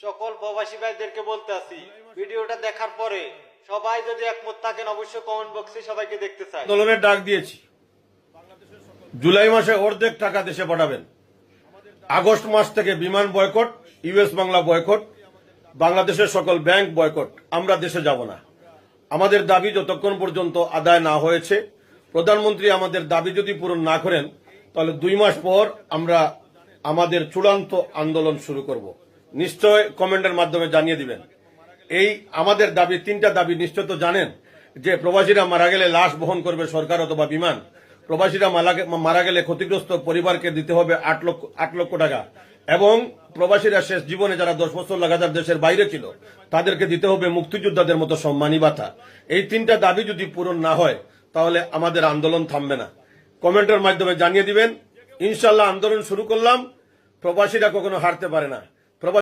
সকল প্রবাসী ভাইদেরকে বলতে আছি, ভিডিওটা দেখার পরে সবাই যদি একমত থাকেন অবশ্যই কমেন্ট বক্সে সবাইকে দেখতে চাই। আন্দোলনের ডাক দিয়েছি। জুলাই মাসে অর্ধেক টাকা দেশে পাঠাবেন। আগস্ট মাস থেকে বিমান বয়কট, ইউএস বাংলা বয়কট, বাংলাদেশের সকল ব্যাংক বয়কট। আমরা দেশে যাব না। আমাদের দাবি যতক্ষণ পর্যন্ত আদায় না হয়েছে, প্রধানমন্ত্রী আমাদের দাবি যদি পূরণ না করেন, তাহলে 2 মাস পর আমরা আমাদের চূড়ান্ত আন্দোলন শুরু করব। নিশ্চয় কমেন্টের মাধ্যমে জানিয়ে দিবেন। এই আমাদের দাবি, 3টা দাবি নিশ্চয় তো জানেন যে প্রবাসীরা মারা গেলে লাশ বহন করবে সরকার অথবা বিমান। প্রবাসীরা মারা গেলে ক্ষতিগ্রস্ত পরিবারকে দিতে হবে 8 লক্ষ টাকা, এবং প্রবাসীরা শেষ জীবনে যারা 10 বছর লাগাতার দেশের বাইরে ছিল তাদেরকে দিতে হবে মুক্তিযোদ্ধাদের মতো সম্মানী ভাতা। এই 3টা দাবি যদি পূরণ না হয় তাহলে আমাদের আন্দোলন থামবে না। কমেন্টের মাধ্যমে জানিয়ে দিবেন। ইনশাল্লাহ আন্দোলন শুরু করলাম। প্রবাসীরা কখনো হারতে পারে না।